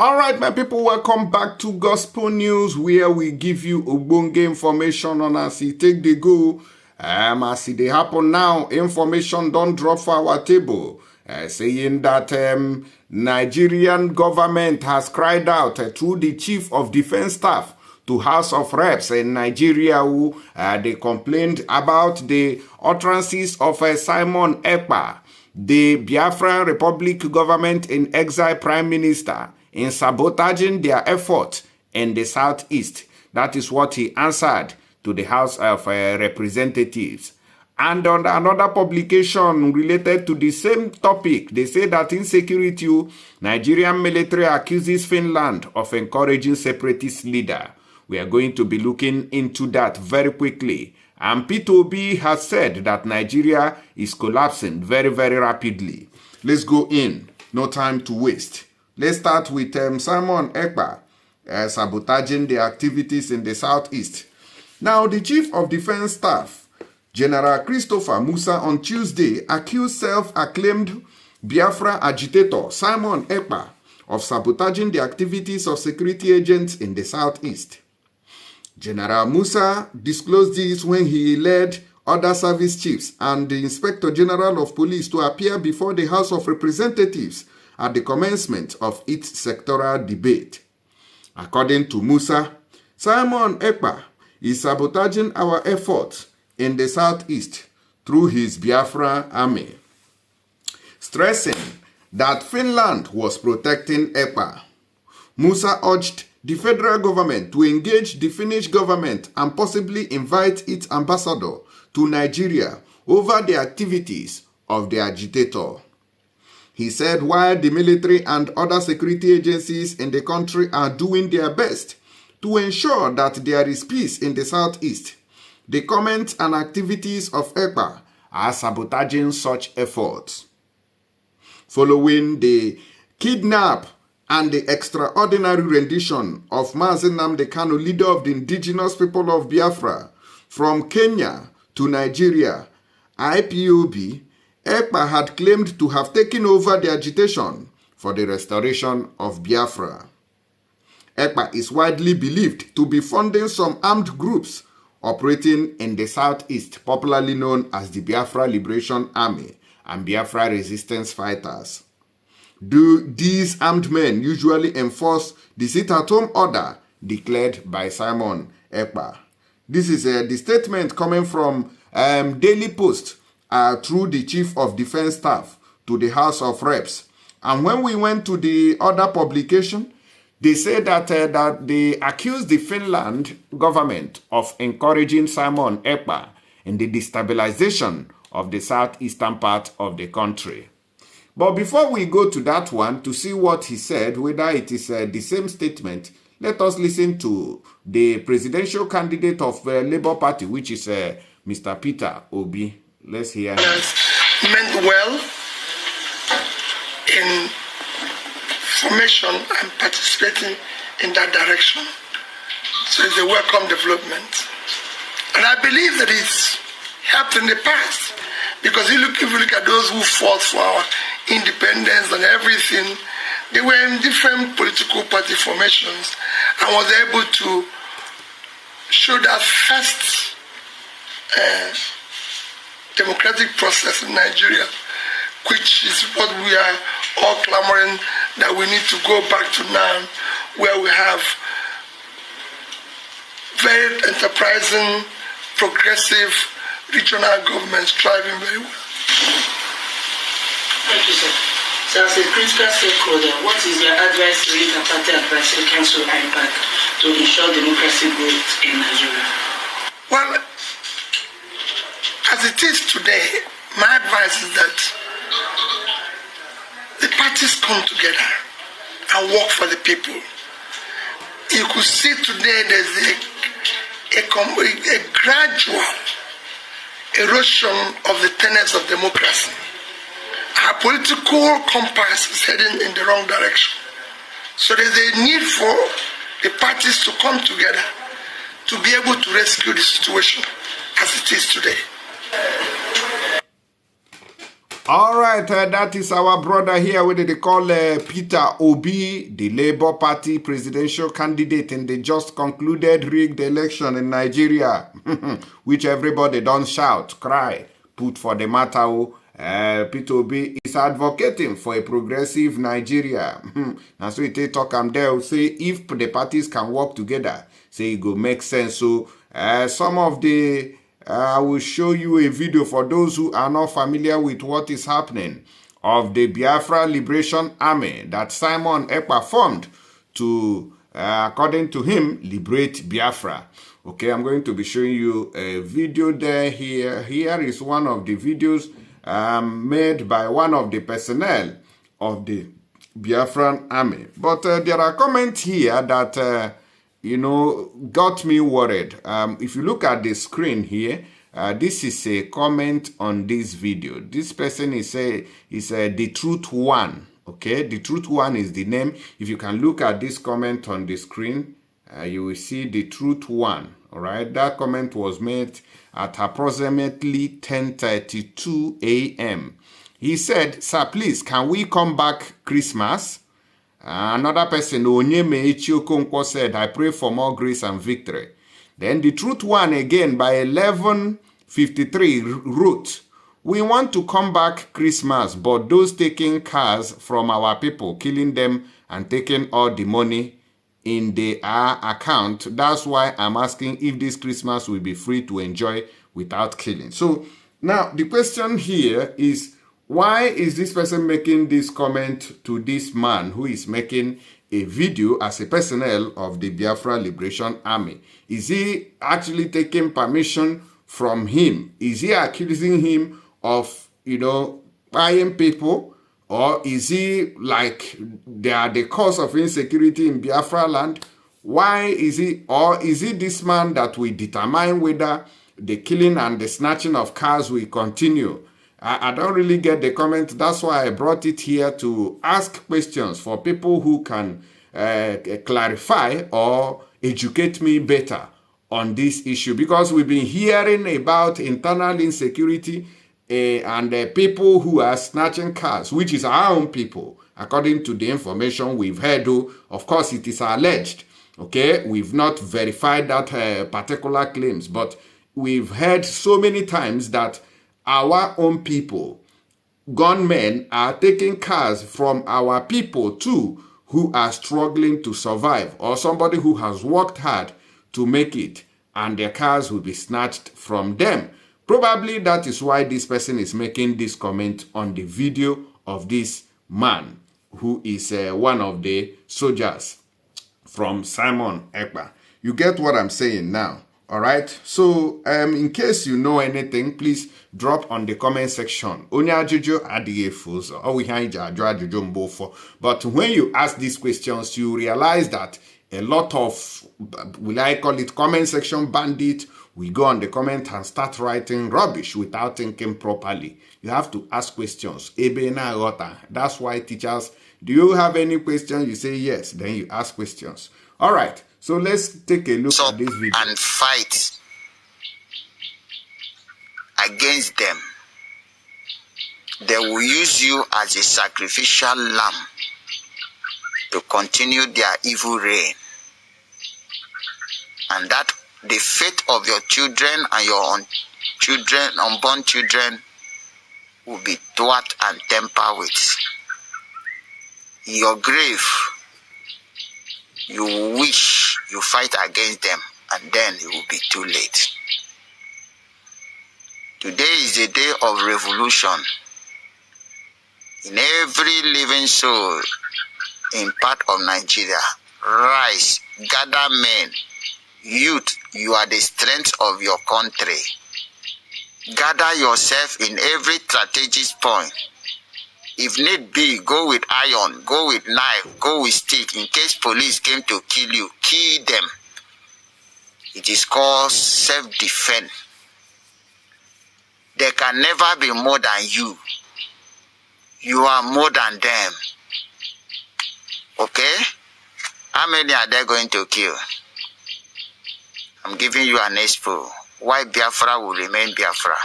All right, my people, welcome back to Gospel News, where we give you ogbonge information on as it take the go. As it happen now, information don't drop for our table, saying that Nigerian government has cried out through the Chief of Defense Staff to House of Reps in Nigeria, who they complained about the utterances of Simon Ekpa, the Biafra Republic government in exile prime minister, in sabotaging their effort in the southeast. That is what he answered to the House of Representatives. And on another publication related to the same topic, they say that insecurity, Nigerian military accuses Finland of encouraging separatist leader. We are going to be looking into that very quickly. And P2B has said that Nigeria is collapsing very, very rapidly. Let's go in. No time to waste. Let's start with Simon Ekpa sabotaging the activities in the southeast. Now, the Chief of Defense Staff, General Christopher Musa, on Tuesday accused self-acclaimed Biafra agitator Simon Ekpa of sabotaging the activities of security agents in the southeast. General Musa disclosed this when he led other service chiefs and the Inspector General of Police to appear before the House of Representatives at the commencement of its sectoral debate. According to Musa, Simon Ekpa is sabotaging our efforts in the southeast through his Biafra army, stressing that Finland was protecting Ekpa. Musa urged the federal government to engage the Finnish government and possibly invite its ambassador to Nigeria over the activities of the agitator. He said while the military and other security agencies in the country are doing their best to ensure that there is peace in the southeast, the comments and activities of Ekpa are sabotaging such efforts. Following the kidnap and the extraordinary rendition of Mazi Nnamdi Kanu, leader of the indigenous people of Biafra, from Kenya to Nigeria, IPOB, Ekpa had claimed to have taken over the agitation for the restoration of Biafra. Ekpa is widely believed to be funding some armed groups operating in the southeast, popularly known as the Biafra Liberation Army and Biafra Resistance Fighters. These armed men usually enforce the sit-at-home order declared by Simon Ekpa. This is the statement coming from Daily Post through the Chief of Defense Staff to the House of Reps. And when we went to the other publication, they say that, that they accused the Finland government of encouraging Simon Ekpa in the destabilization of the southeastern part of the country. But before we go to that one to see what he said, whether it is the same statement, let us listen to the presidential candidate of the Labour Party, which is Mr. Peter Obi. Let's hear him. Meant well in formation and participating in that direction. So it's a welcome development. And I believe that it's helped in the past. Because if you look at those who fought for our independence and everything, they were in different political party formations and was able to show that first democratic process in Nigeria, which is what we are all clamoring that we need to go back to now, where we have very enterprising, progressive regional governments thriving very well. Thank you, sir. So as a critical stakeholder, what is your advice to Inter-Party Advisory Council IPAC to ensure democracy growth in Nigeria? Well, as it is today, my advice is that the parties come together and work for the people. You could see today there's a gradual erosion of the tenets of democracy. Our political compass is heading in the wrong direction. So there's a need for the parties to come together to be able to rescue the situation as it is today. All right, that is our brother here. What they call Peter Obi, the Labour Party presidential candidate in the just concluded rigged election in Nigeria, which everybody don't shout, cry, put for the matter. Peter Obi is advocating for a progressive Nigeria. And so it talk am there, say if the parties can work together, say it go make sense. So some of the I will show you a video for those who are not familiar with what is happening of the Biafra Liberation Army that Simon Ekpa formed to, according to him, liberate Biafra. Okay, I'm going to be showing you a video there here. Here is one of the videos made by one of the personnel of the Biafran Army. But there are comments here that got me worried. If you look at the screen here, this is a comment on this video. This person is the Truth One. Okay, the Truth One is the name. If you can look at this comment on the screen, you will see the Truth One. All right, that comment was made at approximately 10:32 a.m. He said, "Sir, please, can we come back Christmas?" Another person, Onyeme Echiokonkwo, said, "I pray for more grace and victory." Then the Truth One again by 11:53 wrote, "We want to come back Christmas, but those taking cars from our people, killing them and taking all the money in their account. That's why I'm asking if this Christmas will be free to enjoy without killing." So now the question here is, why is this person making this comment to this man who is making a video as a personnel of the Biafra Liberation Army? Is he actually taking permission from him? Is he accusing him of, buying people? Or is he like they are the cause of insecurity in Biafra land? Why is he, or is it this man that will determine whether the killing and the snatching of cars will continue? I don't really get the comment. That's why I brought it here to ask questions for people who can clarify or educate me better on this issue. Because we've been hearing about internal insecurity and people who are snatching cars, which is our own people, according to the information we've heard. Of course, it is alleged. Okay, we've not verified that particular claims, but we've heard so many times that our own people, gunmen, are taking cars from our people too, who are struggling to survive, or somebody who has worked hard to make it, and their cars will be snatched from them. Probably that is why this person is making this comment on the video of this man, who is one of the soldiers from Simon Ekpa. You get what I'm saying now? All right, so in case you know anything, please drop on the comment section. But when you ask these questions, you realize that a lot of, will I call it comment section bandit, we go on the comment and start writing rubbish without thinking properly. You have to ask questions. That's why teachers, do you have any questions? You say yes, then you ask questions. All right. So let's take a look at this video. And fight against them. They will use you as a sacrificial lamb to continue their evil reign. And that the fate of your children and your unborn children will be thwart and tempered with. Your grave, you wish you fight against them, and then it will be too late. Today is the day of revolution. In every living soul in part of Nigeria, rise, gather men, youth, you are the strength of your country. Gather yourself in every strategic point. If need be, go with iron, go with knife, go with stick. In case police came to kill you, kill them. It is called self-defense. They can never be more than you. You are more than them. Okay? How many are they going to kill? I'm giving you an expo. Why Biafra will remain Biafra.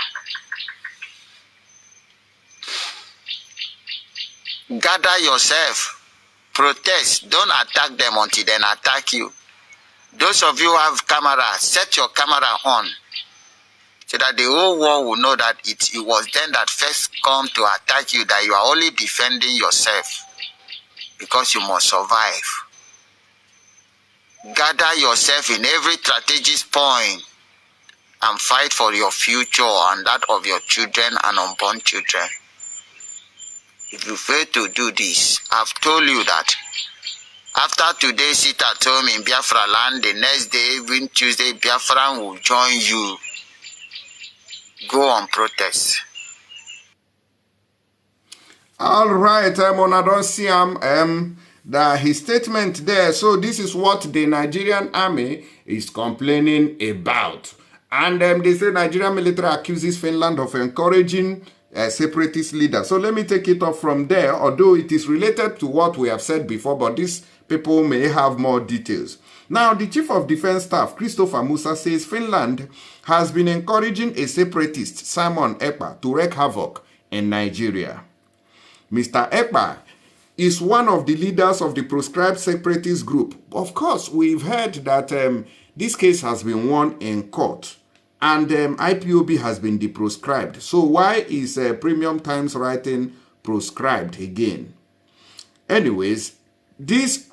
Gather yourself. Protest. Don't attack them until they attack you. Those of you who have camera, set your camera on so that the whole world will know that it was them that first come to attack you, that you are only defending yourself because you must survive. Gather yourself in every strategic point and fight for your future and that of your children and unborn children. If you fail to do this, I've told you that after today sit at home in Biafra land, the next day, even Tuesday, Biafra will join you. Go on protest. All right, I don't see his statement there. So this is what the Nigerian army is complaining about. And they say Nigerian military accuses Finland of encouraging separatist leaders. So let me take it off from there, although it is related to what we have said before, but these people may have more details. Now, the Chief of Defense Staff, Christopher Musa, says Finland has been encouraging a separatist, Simon Ekpa, to wreak havoc in Nigeria. Mr. Ekpa is one of the leaders of the proscribed separatist group. Of course, we've heard that this case has been won in court and IPOB has been deproscribed. So why is Premium Times writing proscribed again? Anyways, this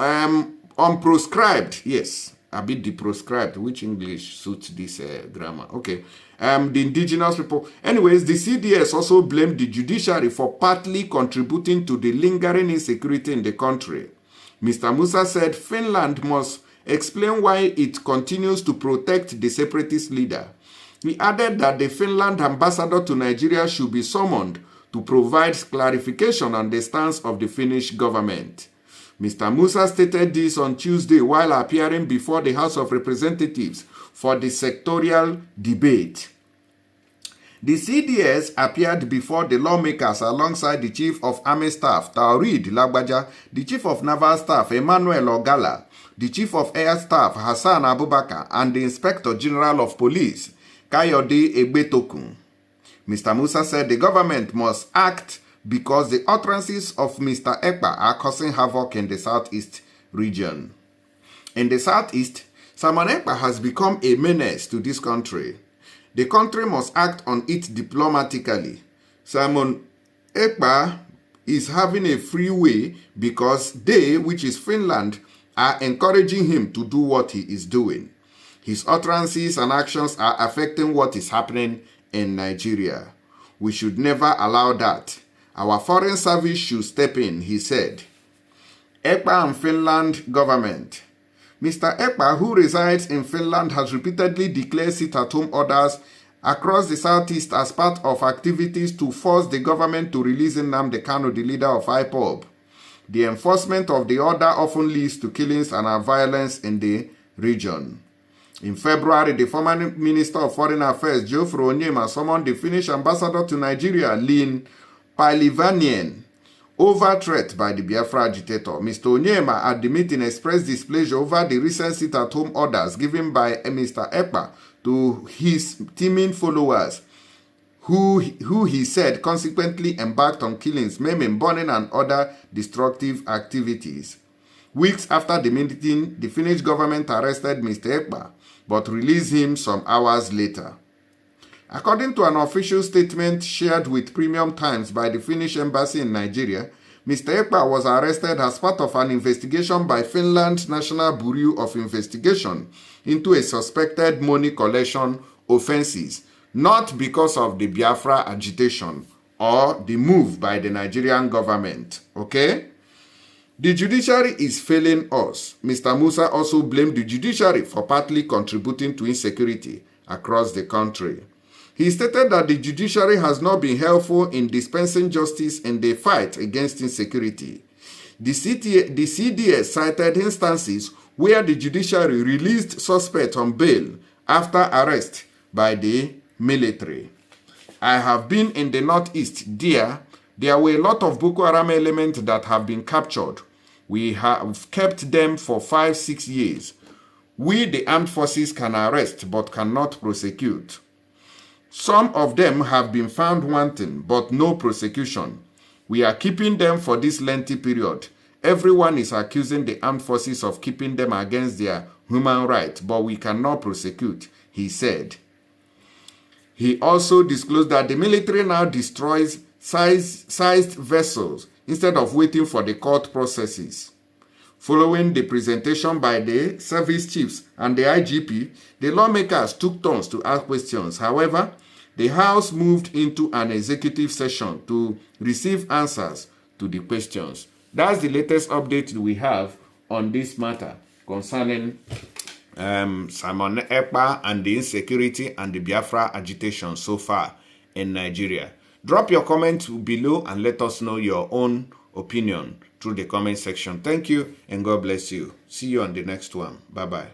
unproscribed, yes, a bit deproscribed, which English suits this grammar. Okay. The indigenous people. Anyways, the CDS also blamed the judiciary for partly contributing to the lingering insecurity in the country. Mr. Musa said Finland must explain why it continues to protect the separatist leader. He added that the Finland ambassador to Nigeria should be summoned to provide clarification on the stance of the Finnish government. Mr. Musa stated this on Tuesday while appearing before the House of Representatives for the sectorial debate. The CDS appeared before the lawmakers alongside the Chief of Army Staff, Taurid Lagbaja, the Chief of Naval Staff, Emmanuel Ogala, the Chief of Air Staff, Hassan Abubakar, and the Inspector General of Police, Kayode Egbetokun. Mr. Musa said the government must act because the utterances of Mr. Ekpa are causing havoc in the southeast region. In the southeast, Simon Ekpa has become a menace to this country. The country must act on it diplomatically. Simon Ekpa is having a free way because they, which is Finland, are encouraging him to do what he is doing. His utterances and actions are affecting what is happening in Nigeria. We should never allow that. Our foreign service should step in, he said. Ekpa and Finland government. Mr. Ekpa, who resides in Finland, has repeatedly declared sit-at-home orders across the southeast as part of activities to force the government to release Nnamdi Kanu, the leader of IPOB. The enforcement of the order often leads to killings and violence in the region. In February, the former Minister of Foreign Affairs, Geoffrey Onyema, summoned the Finnish ambassador to Nigeria, Lin Pailivanien, over threat by the Biafra agitator. Mr. Onyema at the meeting expressed displeasure over the recent sit-at-home orders given by Mr. Ekpa to his teeming followers, who he said consequently embarked on killings, maiming, burning, and other destructive activities. Weeks after the meeting, the Finnish government arrested Mr. Ekpa, but released him some hours later. According to an official statement shared with Premium Times by the Finnish embassy in Nigeria, Mr. Ekpa was arrested as part of an investigation by Finland's National Bureau of Investigation into a suspected money collection offenses, not because of the Biafra agitation or the move by the Nigerian government. Okay? The judiciary is failing us. Mr. Musa also blamed the judiciary for partly contributing to insecurity across the country. He stated that the judiciary has not been helpful in dispensing justice in the fight against insecurity. The CDS cited instances where the judiciary released suspects on bail after arrest by the military. I have been in the northeast. There were a lot of Boko Haram elements that have been captured. We have kept them for 5-6 years. We, the armed forces, can arrest but cannot prosecute. Some of them have been found wanting, but no prosecution. We are keeping them for this lengthy period. Everyone is accusing the armed forces of keeping them against their human rights, but we cannot prosecute, he said. He also disclosed that the military now destroys sized vessels instead of waiting for the court processes. Following the presentation by the service chiefs and the IGP, the lawmakers took turns to ask questions. However, the House moved into an executive session to receive answers to the questions. That's the latest update we have on this matter concerning Simon Ekpa and the insecurity and the Biafra agitation so far in Nigeria. Drop your comment below and let us know your own opinion through the comment section. Thank you and God bless you. See you on the next one. Bye-bye.